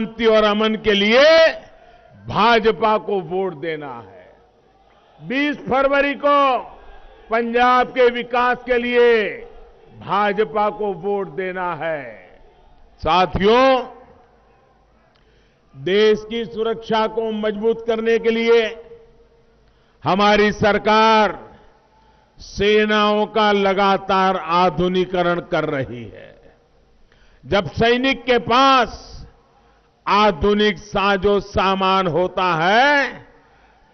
शांति और अमन के लिए भाजपा को वोट देना है। 20 फरवरी को पंजाब के विकास के लिए भाजपा को वोट देना है। साथियों, देश की सुरक्षा को मजबूत करने के लिए हमारी सरकार सेनाओं का लगातार आधुनिकीकरण कर रही है। जब सैनिक के पास आधुनिक साजो सामान होता है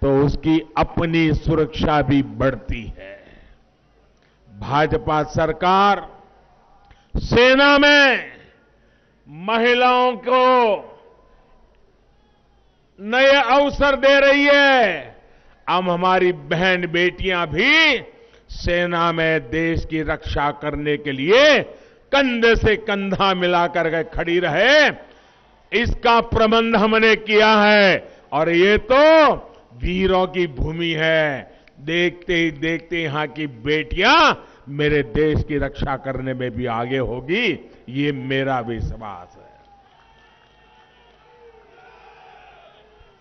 तो उसकी अपनी सुरक्षा भी बढ़ती है। भाजपा सरकार सेना में महिलाओं को नए अवसर दे रही है। अब हमारी बहन बेटियां भी सेना में देश की रक्षा करने के लिए कंधे से कंधा मिलाकर के खड़ी रहे, इसका प्रबंध हमने किया है। और ये तो वीरों की भूमि है। देखते ही देखते यहां की बेटियां मेरे देश की रक्षा करने में भी आगे होगी, ये मेरा विश्वास है।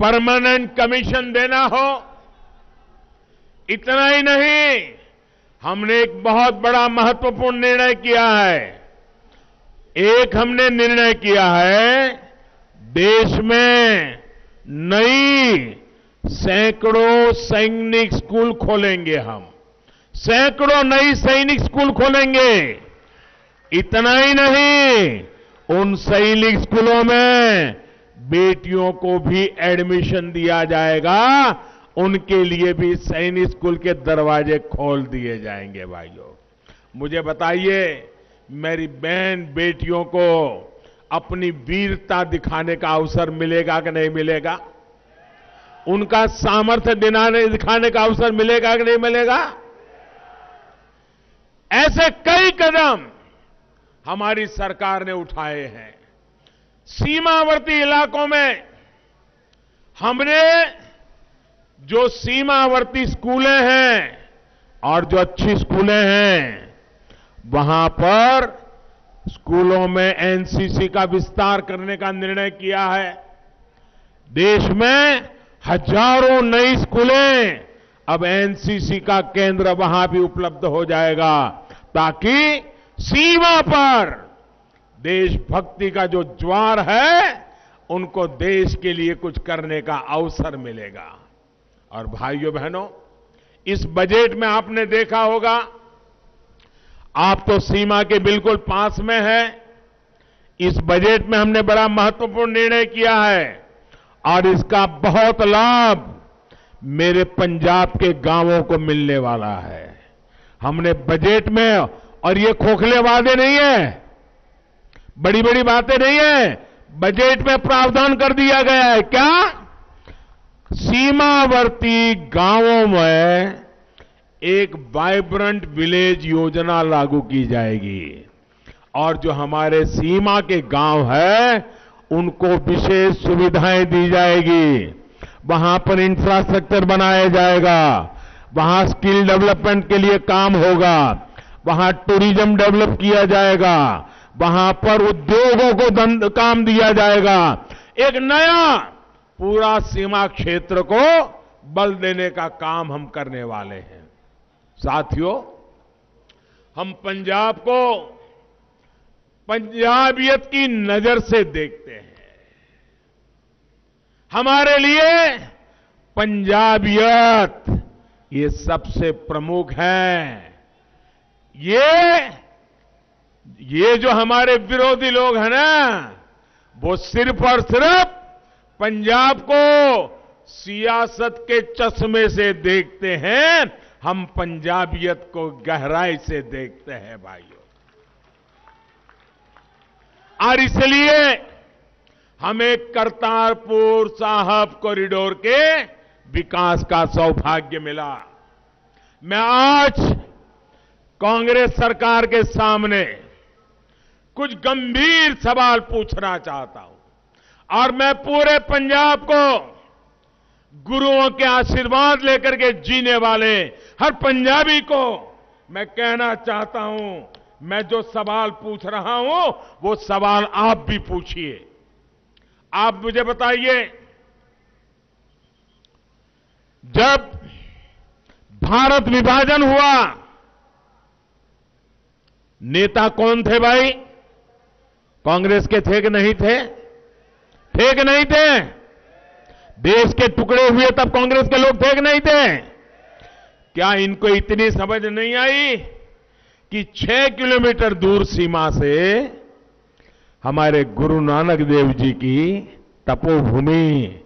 परमानेंट कमीशन देना हो, इतना ही नहीं, हमने एक बहुत बड़ा महत्वपूर्ण निर्णय किया है। एक हमने निर्णय किया है, देश में नई सैकड़ों सैनिक स्कूल खोलेंगे हम। सैकड़ों नई सैनिक स्कूल खोलेंगे। इतना ही नहीं, उन सैनिक स्कूलों में बेटियों को भी एडमिशन दिया जाएगा। उनके लिए भी सैनिक स्कूल के दरवाजे खोल दिए जाएंगे। भाइयों, मुझे बताइए, मेरी बहन बेटियों को अपनी वीरता दिखाने का अवसर मिलेगा कि नहीं मिलेगा? उनका सामर्थ्य दिखाने का अवसर मिलेगा कि नहीं मिलेगा? ऐसे कई कदम हमारी सरकार ने उठाए हैं। सीमावर्ती इलाकों में हमने जो सीमावर्ती स्कूलें हैं और जो अच्छी स्कूलें हैं, वहां पर स्कूलों में एनसीसी का विस्तार करने का निर्णय किया है। देश में हजारों नई स्कूलें, अब एनसीसी का केंद्र वहां भी उपलब्ध हो जाएगा, ताकि सीमा पर देशभक्ति का जो ज्वार है, उनको देश के लिए कुछ करने का अवसर मिलेगा। और भाइयों बहनों, इस बजट में आपने देखा होगा, आप तो सीमा के बिल्कुल पास में है। इस बजट में हमने बड़ा महत्वपूर्ण निर्णय किया है और इसका बहुत लाभ मेरे पंजाब के गांवों को मिलने वाला है। हमने बजट में, और ये खोखले वादे नहीं है, बड़ी बड़ी बातें नहीं है, बजट में प्रावधान कर दिया गया है। क्या? सीमावर्ती गांवों में एक वाइब्रेंट विलेज योजना लागू की जाएगी और जो हमारे सीमा के गांव है, उनको विशेष सुविधाएं दी जाएगी। वहां पर इंफ्रास्ट्रक्चर बनाया जाएगा, वहां स्किल डेवलपमेंट के लिए काम होगा, वहां टूरिज्म डेवलप किया जाएगा, वहां पर उद्योगों को काम दिया जाएगा। एक नया पूरा सीमा क्षेत्र को बल देने का काम हम करने वाले हैं। साथियों, हम पंजाब को पंजाबियत की नजर से देखते हैं। हमारे लिए पंजाबियत ये सबसे प्रमुख है। ये जो हमारे विरोधी लोग हैं ना, वो सिर्फ और सिर्फ पंजाब को सियासत के चश्मे से देखते हैं। हम पंजाबियत को गहराई से देखते हैं भाइयों। और इसलिए हमें करतारपुर साहिब कॉरिडोर के विकास का सौभाग्य मिला। मैं आज कांग्रेस सरकार के सामने कुछ गंभीर सवाल पूछना चाहता हूं और मैं पूरे पंजाब को गुरुओं के आशीर्वाद लेकर के जीने वाले हर पंजाबी को मैं कहना चाहता हूं, मैं जो सवाल पूछ रहा हूं वो सवाल आप भी पूछिए। आप मुझे बताइए, जब भारत विभाजन हुआ, नेता कौन थे भाई? कांग्रेस के थे कि नहीं थे? थे कि नहीं थे? देश के टुकड़े हुए तब कांग्रेस के लोग थे कि नहीं थे? क्या इनको इतनी समझ नहीं आई कि 6 किलोमीटर दूर सीमा से हमारे गुरु नानक देव जी की तपोभूमि,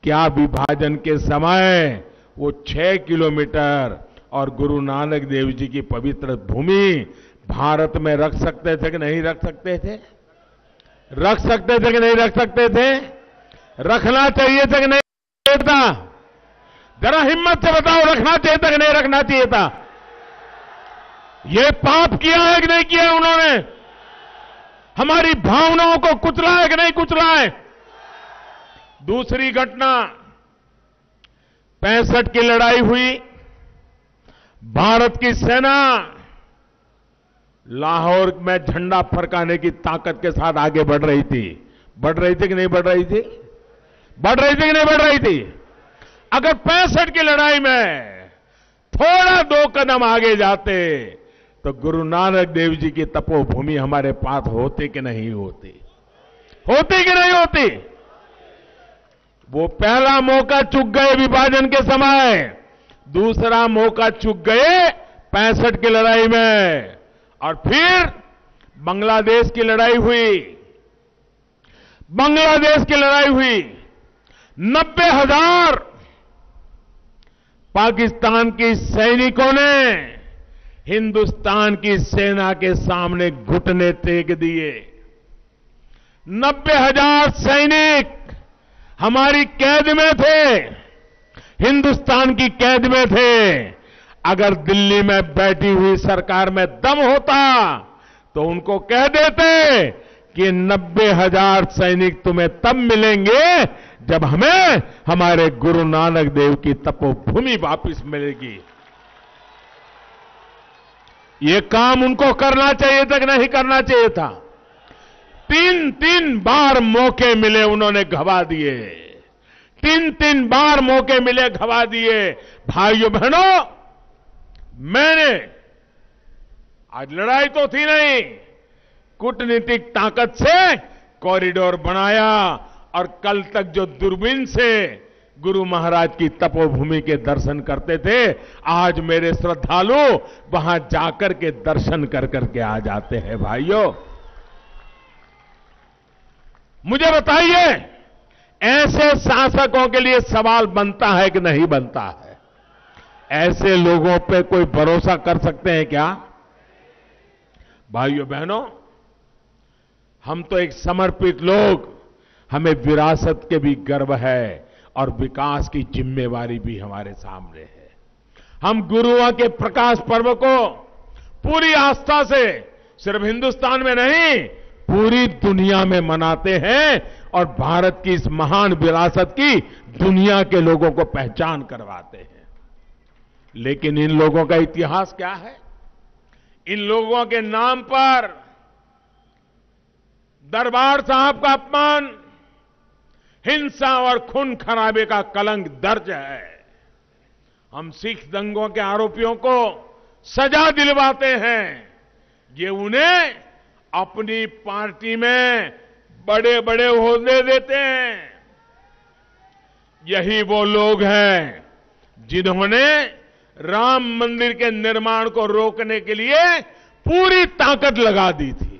क्या विभाजन के समय वो 6 किलोमीटर और गुरु नानक देव जी की पवित्र भूमि भारत में रख सकते थे कि नहीं रख सकते थे? रख सकते थे कि नहीं रख सकते थे? रखना चाहिए था कि नहीं चाहिए था? जरा हिम्मत से बताओ, रखना चाहिए था कि नहीं रखना चाहिए था? ये पाप किया है कि नहीं किया उन्होंने? हमारी भावनाओं को कुचला है कि नहीं कुचला है? दूसरी घटना, 65 की लड़ाई हुई, भारत की सेना लाहौर में झंडा फरकाने की ताकत के साथ आगे बढ़ रही थी। बढ़ रही थी कि नहीं बढ़ रही थी? बढ़ रही थी कि नहीं बढ़ रही थी? अगर 65 की लड़ाई में थोड़ा 2 कदम आगे जाते तो गुरु नानक देव जी की तपोभूमि हमारे पास होती कि नहीं होती? होती कि नहीं होती? वो पहला मौका चूक गए विभाजन के समय, दूसरा मौका चूक गए 65 की लड़ाई में, और फिर बांग्लादेश की लड़ाई हुई। बांग्लादेश की लड़ाई हुई, 90,000 पाकिस्तान के सैनिकों ने हिंदुस्तान की सेना के सामने घुटने टेक दिए। 90,000 सैनिक हमारी कैद में थे, हिंदुस्तान की कैद में थे। अगर दिल्ली में बैठी हुई सरकार में दम होता तो उनको कह देते कि 90,000 सैनिक तुम्हें तब मिलेंगे जब हमें हमारे गुरु नानक देव की तपोभूमि वापस मिलेगी। ये काम उनको करना चाहिए था कि नहीं करना चाहिए था? 3 बार मौके मिले, उन्होंने गवा दिए। 3 बार मौके मिले, गवा दिए। भाइयों बहनों, मैंने आज लड़ाई तो थी नहीं, कूटनीतिक ताकत से कॉरिडोर बनाया और कल तक जो दूरबीन से गुरु महाराज की तपोभूमि के दर्शन करते थे, आज मेरे श्रद्धालु वहां जाकर के दर्शन कर करके आ जाते हैं। भाइयों, मुझे बताइए, ऐसे शासकों के लिए सवाल बनता है कि नहीं बनता है? ऐसे लोगों पे कोई भरोसा कर सकते हैं क्या? भाइयों बहनों, हम तो एक समर्पित लोग, हमें विरासत के भी गर्व है और विकास की जिम्मेवारी भी हमारे सामने है। हम गुरुओं के प्रकाश पर्व को पूरी आस्था से सिर्फ हिंदुस्तान में नहीं, पूरी दुनिया में मनाते हैं और भारत की इस महान विरासत की दुनिया के लोगों को पहचान करवाते हैं। लेकिन इन लोगों का इतिहास क्या है? इन लोगों के नाम पर दरबार साहब का अपमान, हिंसा और खून खराबे का कलंक दर्ज है। हम सिख दंगों के आरोपियों को सजा दिलवाते हैं, ये उन्हें अपनी पार्टी में बड़े बड़े ओहदे देते हैं। यही वो लोग हैं जिन्होंने राम मंदिर के निर्माण को रोकने के लिए पूरी ताकत लगा दी थी।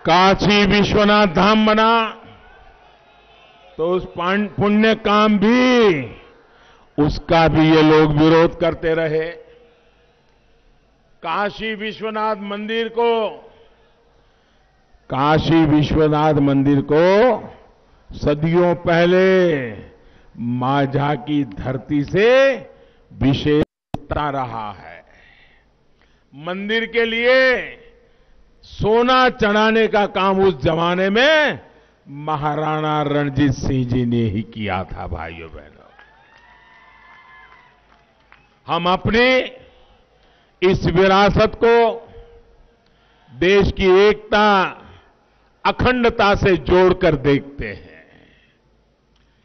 काशी विश्वनाथ धाम बना तो उस पुण्य काम भी, उसका भी ये लोग विरोध करते रहे। काशी विश्वनाथ मंदिर को सदियों पहले माझा की धरती से विशेष लुटता रहा है। मंदिर के लिए सोना चढ़ाने का काम उस जमाने में महाराणा रणजीत सिंह जी ने ही किया था। भाइयों बहनों, हम अपनी इस विरासत को देश की एकता, अखंडता से जोड़कर देखते हैं।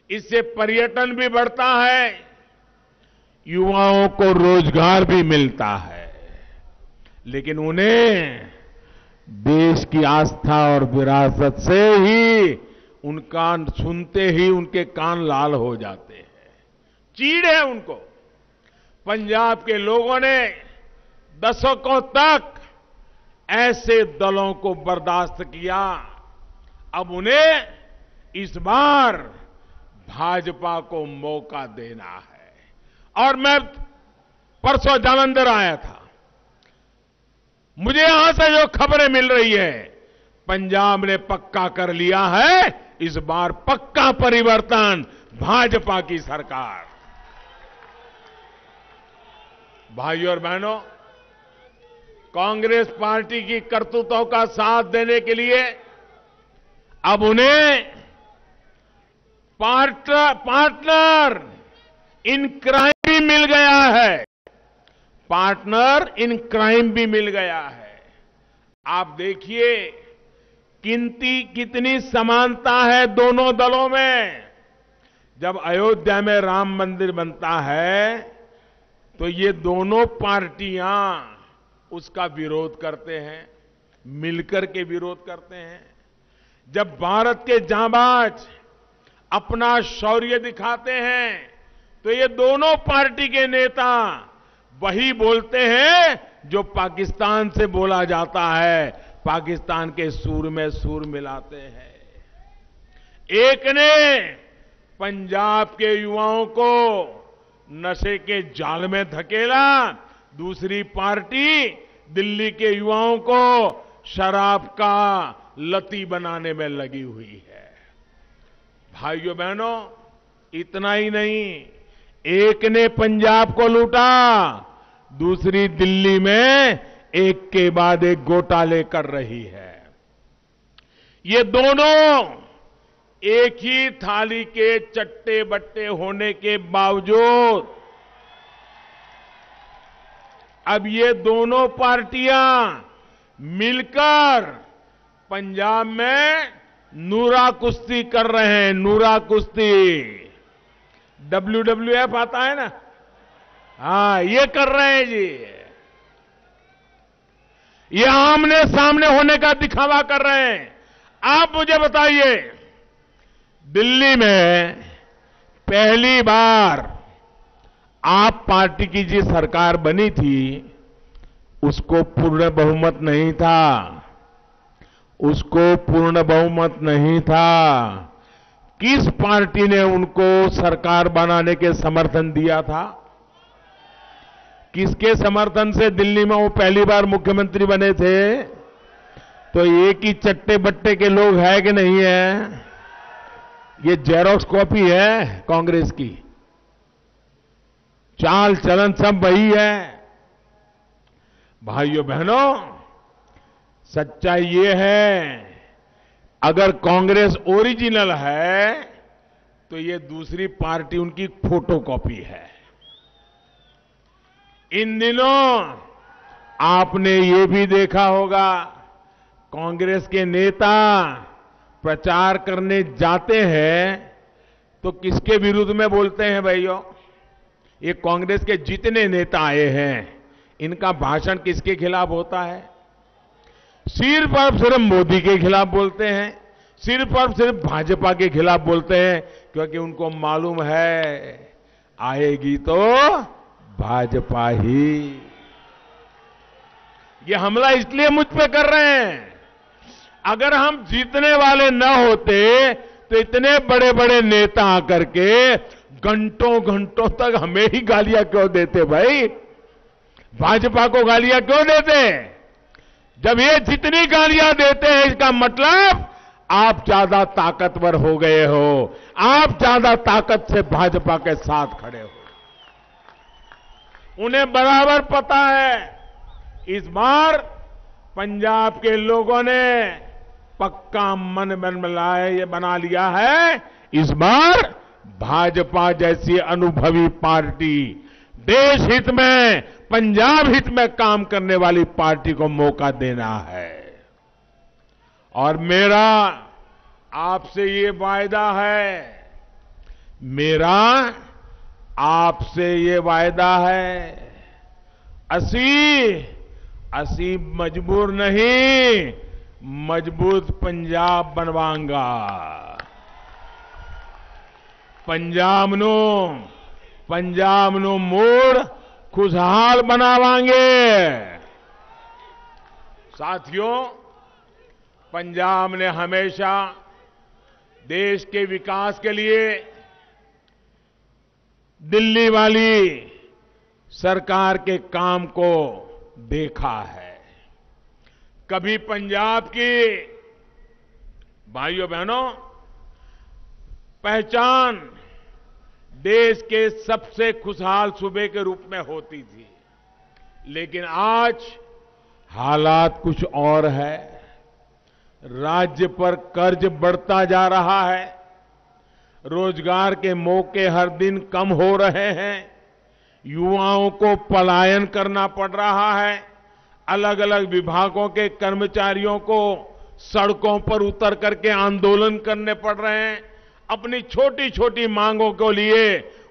इससे पर्यटन भी बढ़ता है, युवाओं को रोजगार भी मिलता है, लेकिन उन्हें देश की आस्था और विरासत से ही उनका सुनते ही उनके कान लाल हो जाते हैं, चीड़ है उनको। पंजाब के लोगों ने दशकों तक ऐसे दलों को बर्दाश्त किया, अब उन्हें इस बार भाजपा को मौका देना है। और मैं परसों जालंधर आया था, मुझे यहां से जो खबरें मिल रही है, पंजाब ने पक्का कर लिया है इस बार पक्का परिवर्तन, भाजपा की सरकार। भाइयों और बहनों, कांग्रेस पार्टी की करतूतों का साथ देने के लिए अब उन्हें पार्टनर इन क्राइम भी मिल गया है, पार्टनर इन क्राइम भी मिल गया है। आप देखिए कितनी समानता है दोनों दलों में। जब अयोध्या में राम मंदिर बनता है तो ये दोनों पार्टियां उसका विरोध करते हैं, मिलकर के विरोध करते हैं। जब भारत के जांबाज अपना शौर्य दिखाते हैं तो ये दोनों पार्टी के नेता वही बोलते हैं जो पाकिस्तान से बोला जाता है, पाकिस्तान के सूर में सूर मिलाते हैं। एक ने पंजाब के युवाओं को नशे के जाल में धकेला, दूसरी पार्टी दिल्ली के युवाओं को शराब का लती बनाने में लगी हुई है। भाइयों बहनों, इतना ही नहीं, एक ने पंजाब को लूटा, दूसरी दिल्ली में एक के बाद एक घोटाले कर रही है। ये दोनों एक ही थाली के चट्टे बट्टे होने के बावजूद अब ये दोनों पार्टियां मिलकर पंजाब में नूरा कुश्ती कर रहे हैं। नूरा कुश्ती, WWF आता है ना, हाँ, ये कर रहे हैं जी। ये आमने सामने होने का दिखावा कर रहे हैं। आप मुझे बताइए, दिल्ली में पहली बार आप पार्टी की जो सरकार बनी थी उसको पूर्ण बहुमत नहीं था, उसको पूर्ण बहुमत नहीं था। किस पार्टी ने उनको सरकार बनाने के समर्थन दिया था? किसके समर्थन से दिल्ली में वो पहली बार मुख्यमंत्री बने थे? तो एक ही चट्टे बट्टे के लोग हैं कि नहीं है? ये जेरोक्स कॉपी है कांग्रेस की, चाल चलन सब वही है। भाइयों बहनों, सच्चाई ये है, अगर कांग्रेस ओरिजिनल है तो ये दूसरी पार्टी उनकी फोटोकॉपी है। इन दिनों आपने ये भी देखा होगा, कांग्रेस के नेता प्रचार करने जाते हैं तो किसके विरुद्ध में बोलते हैं? भाइयों, ये कांग्रेस के जितने नेता आए हैं इनका भाषण किसके खिलाफ होता है? सिर्फ और सिर्फ मोदी के खिलाफ बोलते हैं, सिर्फ और सिर्फ भाजपा के खिलाफ बोलते हैं, क्योंकि उनको मालूम है आएगी तो भाजपा ही। ये हमला इसलिए मुझ पे कर रहे हैं, अगर हम जीतने वाले न होते तो इतने बड़े बड़े नेता आकर के घंटों घंटों तक हमें ही गालियां क्यों देते? भाई, भाजपा को गालियां क्यों देते? जब ये जितनी गालियां देते हैं इसका मतलब आप ज्यादा ताकतवर हो गए हो, आप ज्यादा ताकत से भाजपा के साथ खड़े हो। उन्हें बराबर पता है इस बार पंजाब के लोगों ने पक्का मन बना लिया है। इस बार भाजपा जैसी अनुभवी पार्टी, देश हित में, पंजाब हित में काम करने वाली पार्टी को मौका देना है। और मेरा आपसे ये वायदा है, मेरा आपसे ये वायदा है, असी मजबूर नहीं, मजबूत पंजाब बनवाऊंगा। पंजाब नो मूड खुशहाल बनावांगे। साथियों, पंजाब ने हमेशा देश के विकास के लिए दिल्ली वाली सरकार के काम को देखा है। कभी पंजाब की, भाइयों बहनों, पहचान देश के सबसे खुशहाल सूबे के रूप में होती थी, लेकिन आज हालात कुछ और है। राज्य पर कर्ज बढ़ता जा रहा है, रोजगार के मौके हर दिन कम हो रहे हैं, युवाओं को पलायन करना पड़ रहा है, अलग अलग विभागों के कर्मचारियों को सड़कों पर उतर करके आंदोलन करने पड़ रहे हैं, अपनी छोटी छोटी मांगों को लिए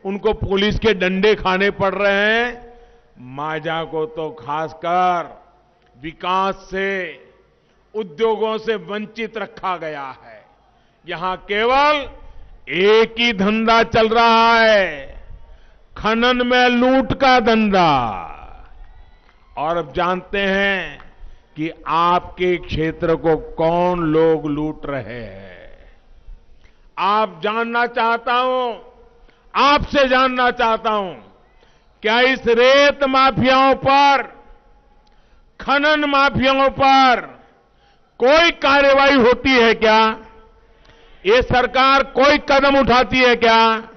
उनको पुलिस के डंडे खाने पड़ रहे हैं। मांझा को तो खासकर विकास से, उद्योगों से वंचित रखा गया है। यहां केवल एक ही धंधा चल रहा है, खनन में लूट का धंधा। और अब जानते हैं कि आपके क्षेत्र को कौन लोग लूट रहे हैं। आप जानना चाहता हूं, आपसे जानना चाहता हूं, क्या इस रेत माफियाओं पर, खनन माफियाओं पर कोई कार्रवाई होती है क्या? ये सरकार कोई कदम उठाती है क्या?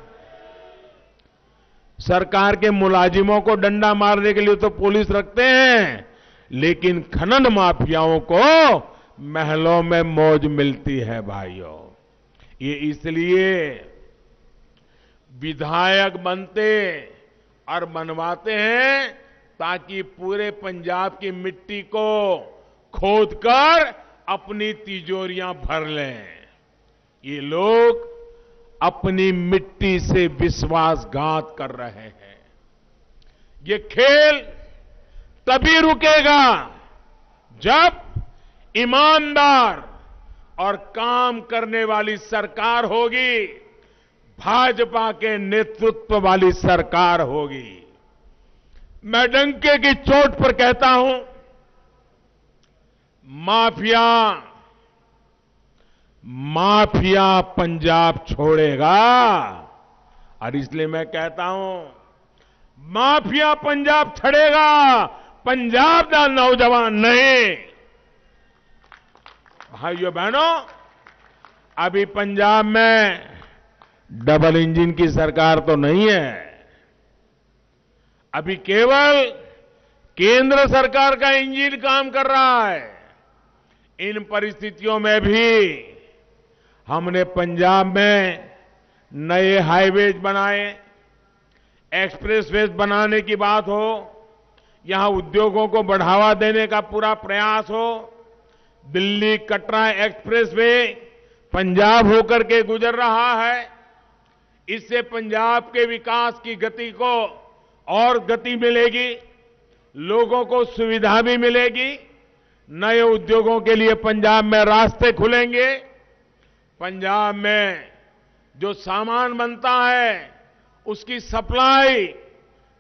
सरकार के मुलाजिमों को डंडा मारने के लिए तो पुलिस रखते हैं, लेकिन खनन माफियाओं को महलों में मौज मिलती है भाइयों। ये इसलिए विधायक बनते और बनवाते हैं ताकि पूरे पंजाब की मिट्टी को खोदकर अपनी तिजोरियां भर लें। ये लोग अपनी मिट्टी से विश्वासघात कर रहे हैं। ये खेल तभी रुकेगा जब ईमानदार और काम करने वाली सरकार होगी, भाजपा के नेतृत्व वाली सरकार होगी। मैं डंके की चोट पर कहता हूं, माफिया पंजाब छोड़ेगा। और इसलिए मैं कहता हूं, माफिया पंजाब छड़ेगा, पंजाब का नौजवान नहीं। भाइयों बहनों, अभी पंजाब में डबल इंजन की सरकार तो नहीं है, अभी केवल केंद्र सरकार का इंजन काम कर रहा है। इन परिस्थितियों में भी हमने पंजाब में नए हाईवेज बनाए, एक्सप्रेसवेज बनाने की बात हो, यहां उद्योगों को बढ़ावा देने का पूरा प्रयास हो। दिल्ली कटरा एक्सप्रेसवे पंजाब होकर के गुजर रहा है। इससे पंजाब के विकास की गति को और गति मिलेगी, लोगों को सुविधा भी मिलेगी, नए उद्योगों के लिए पंजाब में रास्ते खुलेंगे। पंजाब में जो सामान बनता है उसकी सप्लाई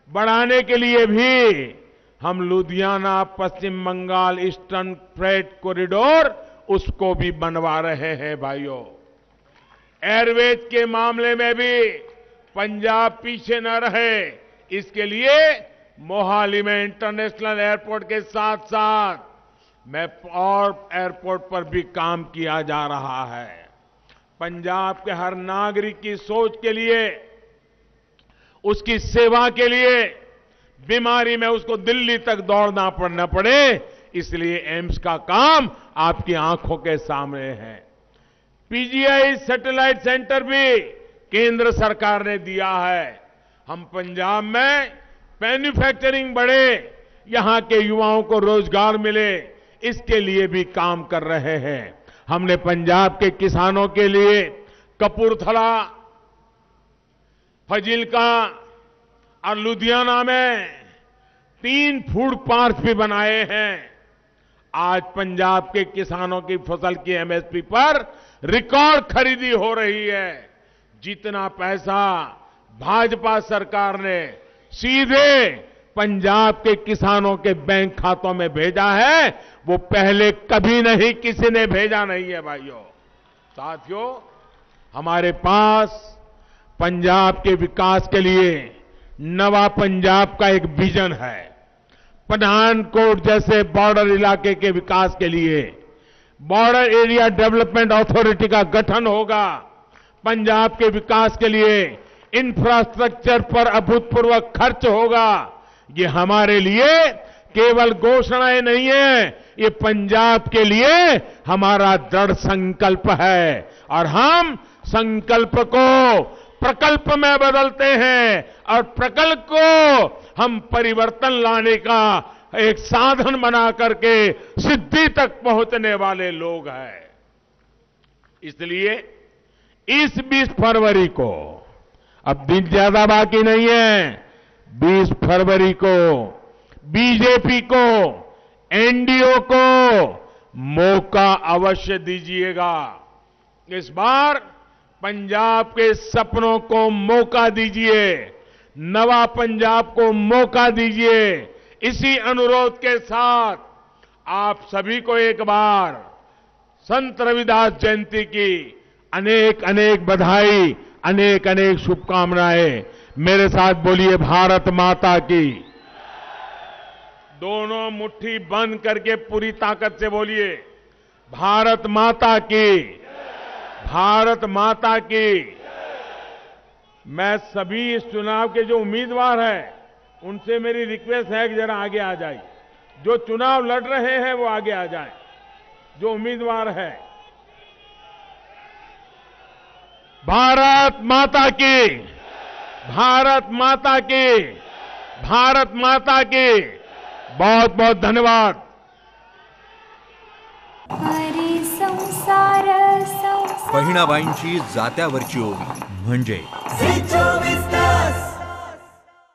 बढ़ाने के लिए भी हम लुधियाना, पश्चिम बंगाल ईस्टर्न फ्रेट कॉरिडोर उसको भी बनवा रहे हैं भाइयों। एयरवेज के मामले में भी पंजाब पीछे न रहे, इसके लिए मोहाली में इंटरनेशनल एयरपोर्ट के साथ साथ में और एयरपोर्ट पर भी काम किया जा रहा है। पंजाब के हर नागरिक की सोच के लिए, उसकी सेवा के लिए बीमारी में उसको दिल्ली तक दौड़ना न पड़े, इसलिए एम्स का काम आपकी आंखों के सामने है। पीजीआई सैटेलाइट सेंटर भी केंद्र सरकार ने दिया है। हम पंजाब में मैन्युफैक्चरिंग बढ़े, यहां के युवाओं को रोजगार मिले, इसके लिए भी काम कर रहे हैं। हमने पंजाब के किसानों के लिए कपूरथला, फजीलका और लुधियाना में 3 फूड पार्क भी बनाए हैं। आज पंजाब के किसानों की फसल की एमएसपी पर रिकॉर्ड खरीदी हो रही है। जितना पैसा भाजपा सरकार ने सीधे पंजाब के किसानों के बैंक खातों में भेजा है, वो पहले कभी नहीं किसी ने भेजा नहीं है। भाइयों साथियों, हमारे पास पंजाब के विकास के लिए नवा पंजाब का एक विजन है। पठानकोट जैसे बॉर्डर इलाके के विकास के लिए बॉर्डर एरिया डेवलपमेंट अथॉरिटी का गठन होगा। पंजाब के विकास के लिए इंफ्रास्ट्रक्चर पर अभूतपूर्व खर्च होगा। ये हमारे लिए केवल घोषणाएं नहीं है, ये पंजाब के लिए हमारा दृढ़ संकल्प है और हम संकल्प को प्रकल्प में बदलते हैं और प्रकल्प को हम परिवर्तन लाने का एक साधन बना करके सिद्धि तक पहुंचने वाले लोग हैं। इसलिए इस 20 फरवरी को, अब दिन ज्यादा बाकी नहीं है, 20 फरवरी को बीजेपी को, एनडीए को मौका अवश्य दीजिएगा। इस बार पंजाब के सपनों को मौका दीजिए, नवा पंजाब को मौका दीजिए। इसी अनुरोध के साथ आप सभी को एक बार संत रविदास जयंती की अनेक अनेक बधाई, अनेक अनेक शुभकामनाएं। मेरे साथ बोलिए भारत माता की। दोनों मुट्ठी बंद करके पूरी ताकत से बोलिए भारत माता की, भारत माता की। मैं सभी इस चुनाव के जो उम्मीदवार हैं उनसे मेरी रिक्वेस्ट है कि जरा आगे आ जाए। जो चुनाव लड़ रहे हैं वो आगे आ जाए, जो उम्मीदवार है। भारत माता की, भारत माता की, भारत माता की। बहुत बहुत धन्यवाद। बहिणाबाईंची जात्यावरची ओवी म्हणजे